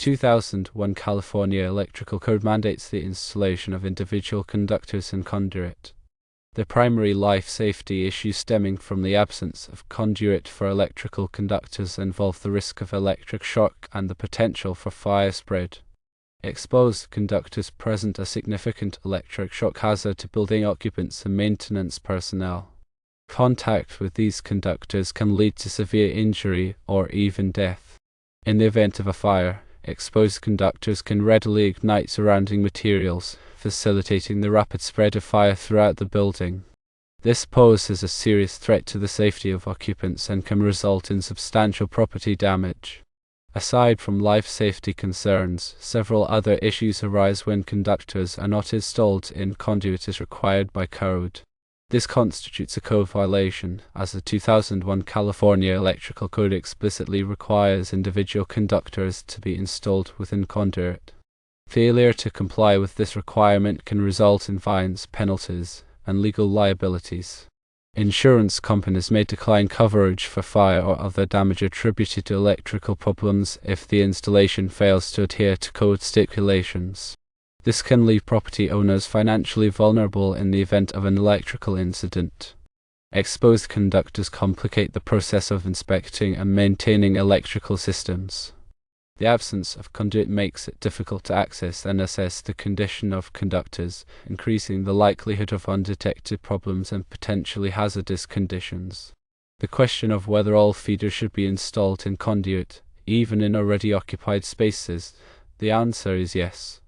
2001 California Electrical Code mandates the installation of individual conductors and conduit. The primary life safety issues stemming from the absence of conduit for electrical conductors involve the risk of electric shock and the potential for fire spread. Exposed conductors present a significant electric shock hazard to building occupants and maintenance personnel. Contact with these conductors can lead to severe injury or even death. In the event of a fire, exposed conductors can readily ignite surrounding materials, facilitating the rapid spread of fire throughout the building. This poses a serious threat to the safety of occupants and can result in substantial property damage. Aside from life safety concerns, several other issues arise when conductors are not installed in conduit as required by code. This constitutes a code violation, as the 2001 California Electrical Code explicitly requires individual conductors to be installed within conduit. Failure to comply with this requirement can result in fines, penalties, and legal liabilities. Insurance companies may decline coverage for fire or other damage attributed to electrical problems if the installation fails to adhere to code stipulations. This can leave property owners financially vulnerable in the event of an electrical incident. Exposed conductors complicate the process of inspecting and maintaining electrical systems. The absence of conduit makes it difficult to access and assess the condition of conductors, increasing the likelihood of undetected problems and potentially hazardous conditions. The question of whether all feeders should be installed in conduit, even in already occupied spaces, the answer is yes.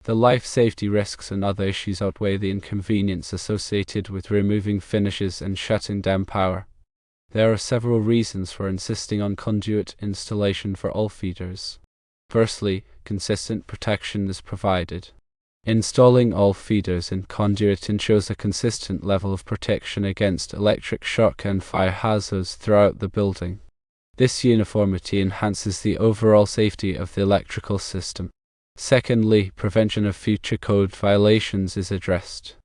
The life safety risks and other issues outweigh the inconvenience associated with removing finishes and shutting down power. There are several reasons for insisting on conduit installation for all feeders. Firstly, consistent protection is provided. Installing all feeders in conduit ensures a consistent level of protection against electric shock and fire hazards throughout the building. This uniformity enhances the overall safety of the electrical system. Secondly, prevention of future code violations is addressed.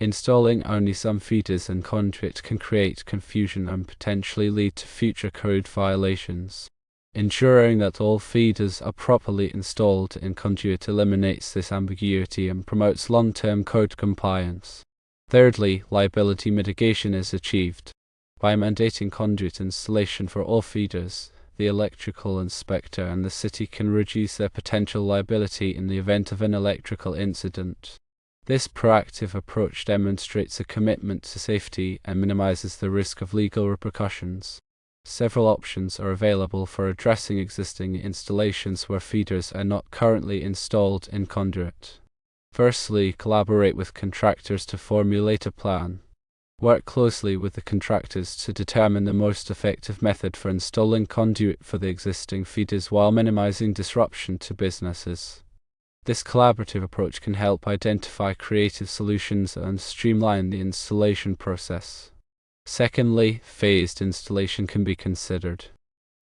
Installing only some feeders in conduit can create confusion and potentially lead to future code violations. Ensuring that all feeders are properly installed in conduit eliminates this ambiguity and promotes long-term code compliance. Thirdly, liability mitigation is achieved. By mandating conduit installation for all feeders, the electrical inspector and the city can reduce their potential liability in the event of an electrical incident. This proactive approach demonstrates a commitment to safety and minimizes the risk of legal repercussions. Several options are available for addressing existing installations where feeders are not currently installed in conduit. Firstly, collaborate with contractors to formulate a plan. Work closely with the contractors to determine the most effective method for installing conduit for the existing feeders while minimizing disruption to businesses. This collaborative approach can help identify creative solutions and streamline the installation process. Secondly, phased installation can be considered.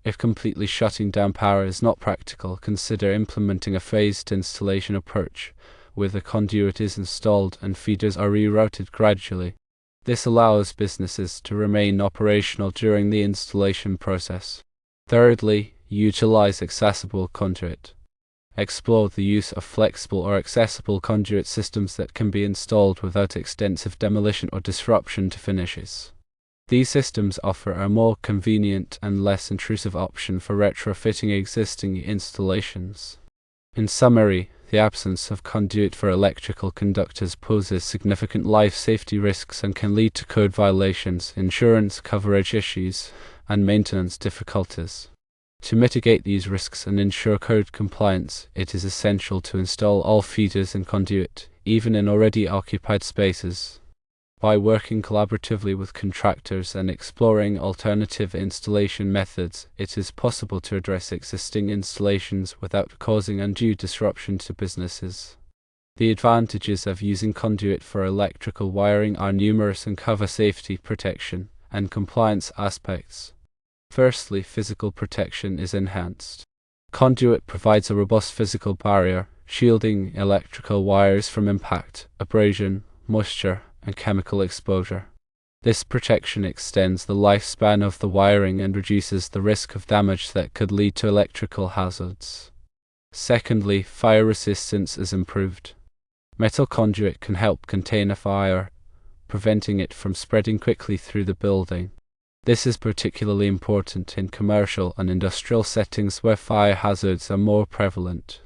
If completely shutting down power is not practical, consider implementing a phased installation approach, where the conduit is installed and feeders are rerouted gradually. This allows businesses to remain operational during the installation process. Thirdly, utilize accessible conduit. Explore the use of flexible or accessible conduit systems that can be installed without extensive demolition or disruption to finishes. These systems offer a more convenient and less intrusive option for retrofitting existing installations. In summary, the absence of conduit for electrical conductors poses significant life safety risks and can lead to code violations, insurance coverage issues, and maintenance difficulties. To mitigate these risks and ensure code compliance, it is essential to install all feeders in conduit, even in already occupied spaces. By working collaboratively with contractors and exploring alternative installation methods, it is possible to address existing installations without causing undue disruption to businesses. The advantages of using conduit for electrical wiring are numerous and cover safety, protection, and compliance aspects. Firstly, physical protection is enhanced. Conduit provides a robust physical barrier, shielding electrical wires from impact, abrasion, moisture, and chemical exposure. This protection extends the lifespan of the wiring and reduces the risk of damage that could lead to electrical hazards. Secondly, fire resistance is improved. Metal conduit can help contain a fire, preventing it from spreading quickly through the building. This is particularly important in commercial and industrial settings where fire hazards are more prevalent.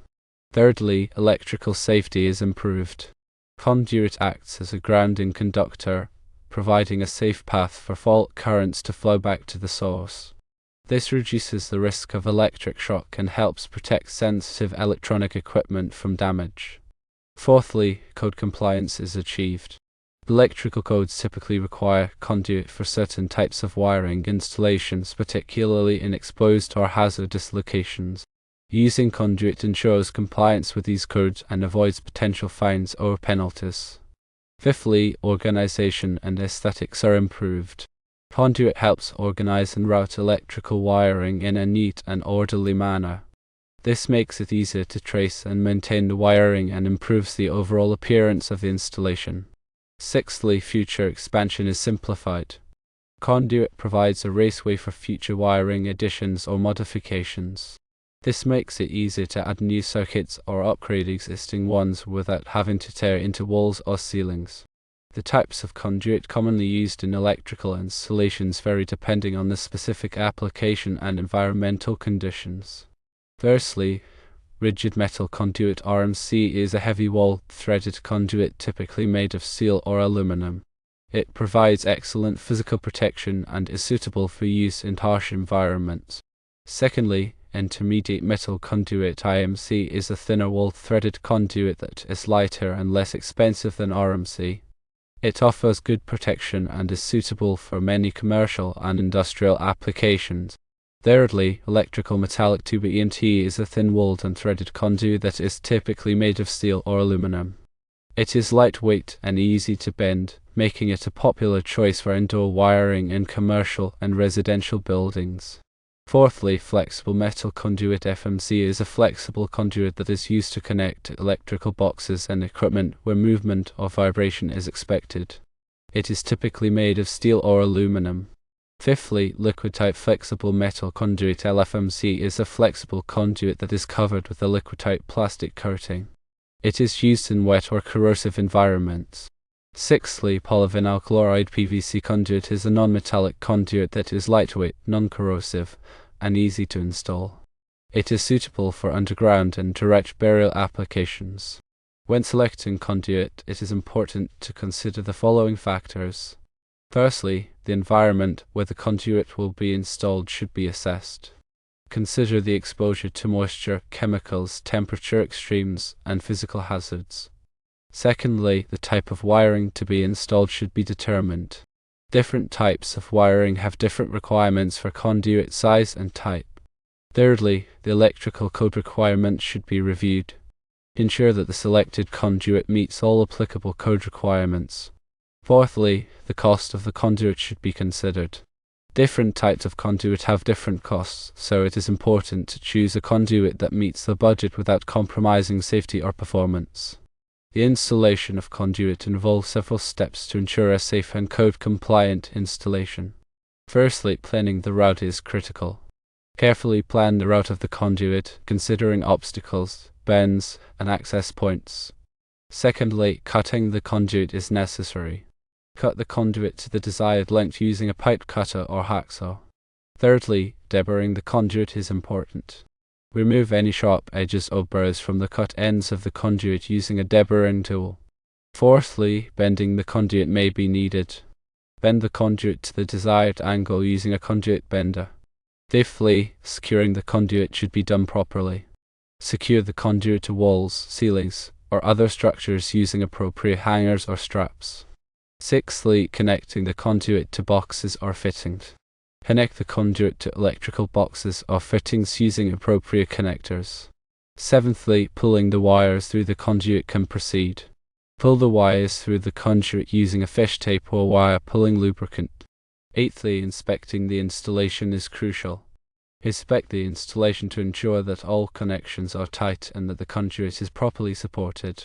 Thirdly, electrical safety is improved. Conduit acts as a grounding conductor, providing a safe path for fault currents to flow back to the source. This reduces the risk of electric shock and helps protect sensitive electronic equipment from damage. Fourthly, code compliance is achieved. Electrical codes typically require conduit for certain types of wiring installations, particularly in exposed or hazardous locations. Using conduit ensures compliance with these codes and avoids potential fines or penalties. Fifthly, organization and aesthetics are improved. Conduit helps organize and route electrical wiring in a neat and orderly manner. This makes it easier to trace and maintain the wiring and improves the overall appearance of the installation. Sixthly, future expansion is simplified. Conduit provides a raceway for future wiring additions or modifications. This makes it easier to add new circuits or upgrade existing ones without having to tear into walls or ceilings. The types of conduit commonly used in electrical installations vary depending on the specific application and environmental conditions. Firstly, rigid metal conduit RMC is a heavy-walled threaded conduit typically made of steel or aluminum. It provides excellent physical protection and is suitable for use in harsh environments. Secondly, intermediate metal conduit IMC is a thinner-walled threaded conduit that is lighter and less expensive than RMC. It offers good protection and is suitable for many commercial and industrial applications. Thirdly, electrical metallic tube EMT is a thin-walled and threaded conduit that is typically made of steel or aluminum. It is lightweight and easy to bend, making it a popular choice for indoor wiring in commercial and residential buildings. Fourthly, flexible metal conduit FMC is a flexible conduit that is used to connect electrical boxes and equipment where movement or vibration is expected. It is typically made of steel or aluminum. Fifthly, liquid-type flexible metal conduit LFMC is a flexible conduit that is covered with a liquid-type plastic coating. It is used in wet or corrosive environments. Sixthly, polyvinyl chloride PVC conduit is a non-metallic conduit that is lightweight, non-corrosive, and easy to install. It is suitable for underground and direct burial applications. When selecting conduit, it is important to consider the following factors. Firstly, the environment where the conduit will be installed should be assessed. Consider the exposure to moisture, chemicals, temperature extremes, and physical hazards. Secondly, the type of wiring to be installed should be determined. Different types of wiring have different requirements for conduit size and type. Thirdly, the electrical code requirements should be reviewed. Ensure that the selected conduit meets all applicable code requirements. Fourthly, the cost of the conduit should be considered. Different types of conduit have different costs, so it is important to choose a conduit that meets the budget without compromising safety or performance. The installation of conduit involves several steps to ensure a safe and code-compliant installation. Firstly, planning the route is critical. Carefully plan the route of the conduit, considering obstacles, bends, and access points. Secondly, cutting the conduit is necessary. Cut the conduit to the desired length using a pipe cutter or hacksaw. Thirdly, deburring the conduit is important. Remove any sharp edges or burrs from the cut ends of the conduit using a deburring tool. Fourthly, bending the conduit may be needed. Bend the conduit to the desired angle using a conduit bender. Fifthly, securing the conduit should be done properly. Secure the conduit to walls, ceilings, or other structures using appropriate hangers or straps. Sixthly, connecting the conduit to boxes or fittings. Connect the conduit to electrical boxes or fittings using appropriate connectors. Seventhly, pulling the wires through the conduit can proceed. Pull the wires through the conduit using a fish tape or wire pulling lubricant. Eighthly, inspecting the installation is crucial. Inspect the installation to ensure that all connections are tight and that the conduit is properly supported.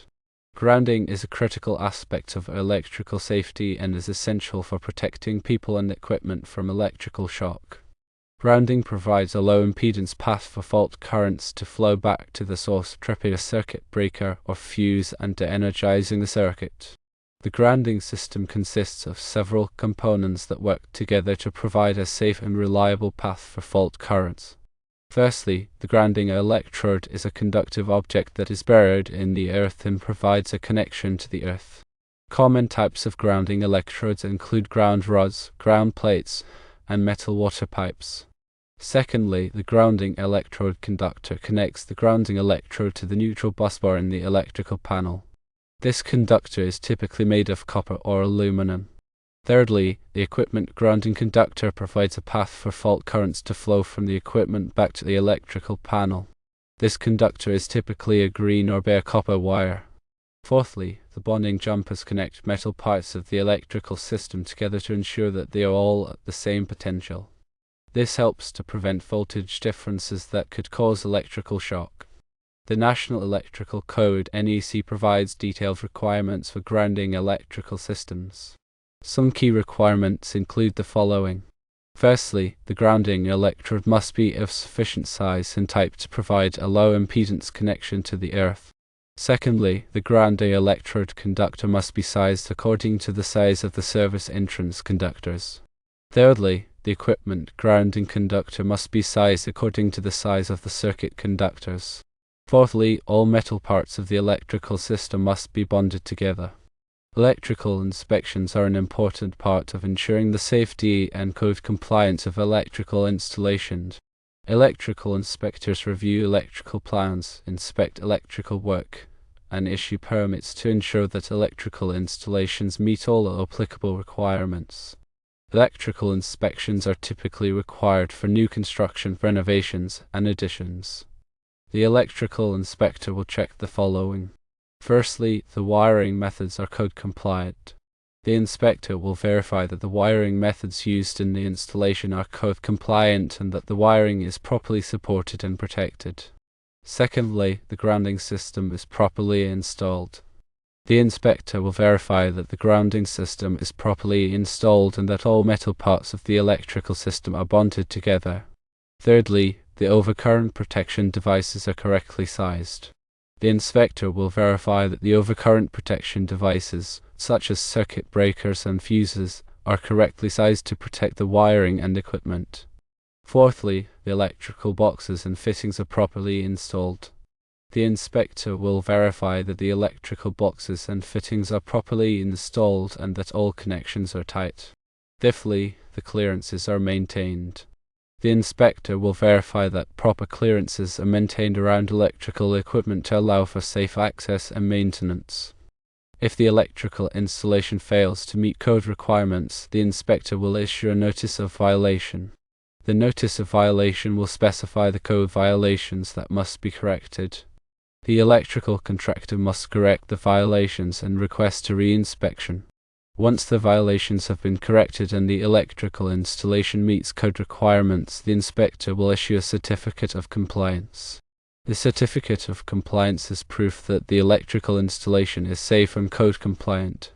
Grounding is a critical aspect of electrical safety and is essential for protecting people and equipment from electrical shock. Grounding provides a low impedance path for fault currents to flow back to the source, tripping a circuit breaker or fuse and de-energizing the circuit. The grounding system consists of several components that work together to provide a safe and reliable path for fault currents. Firstly, the grounding electrode is a conductive object that is buried in the earth and provides a connection to the earth. Common types of grounding electrodes include ground rods, ground plates, and metal water pipes. Secondly, the grounding electrode conductor connects the grounding electrode to the neutral busbar in the electrical panel. This conductor is typically made of copper or aluminum. Thirdly, the equipment grounding conductor provides a path for fault currents to flow from the equipment back to the electrical panel. This conductor is typically a green or bare copper wire. Fourthly, the bonding jumpers connect metal parts of the electrical system together to ensure that they are all at the same potential. This helps to prevent voltage differences that could cause electrical shock. The National Electrical Code (NEC) provides detailed requirements for grounding electrical systems. Some key requirements include the following. Firstly, the grounding electrode must be of sufficient size and type to provide a low impedance connection to the earth. Secondly, the grounding electrode conductor must be sized according to the size of the service entrance conductors. Thirdly, the equipment grounding conductor must be sized according to the size of the circuit conductors. Fourthly, all metal parts of the electrical system must be bonded together. Electrical inspections are an important part of ensuring the safety and code compliance of electrical installations. Electrical inspectors review electrical plans, inspect electrical work, and issue permits to ensure that electrical installations meet all applicable requirements. Electrical inspections are typically required for new construction, renovations, and additions. The electrical inspector will check the following. Firstly, the wiring methods are code compliant. The inspector will verify that the wiring methods used in the installation are code compliant and that the wiring is properly supported and protected. Secondly, the grounding system is properly installed. The inspector will verify that the grounding system is properly installed and that all metal parts of the electrical system are bonded together. Thirdly, the overcurrent protection devices are correctly sized. The inspector will verify that the overcurrent protection devices, such as circuit breakers and fuses, are correctly sized to protect the wiring and equipment. Fourthly, the electrical boxes and fittings are properly installed. The inspector will verify that the electrical boxes and fittings are properly installed and that all connections are tight. Fifthly, the clearances are maintained. The inspector will verify that proper clearances are maintained around electrical equipment to allow for safe access and maintenance. If the electrical installation fails to meet code requirements, the inspector will issue a notice of violation. The notice of violation will specify the code violations that must be corrected. The electrical contractor must correct the violations and request a re-inspection. Once the violations have been corrected and the electrical installation meets code requirements, the inspector will issue a certificate of compliance. The certificate of compliance is proof that the electrical installation is safe and code compliant.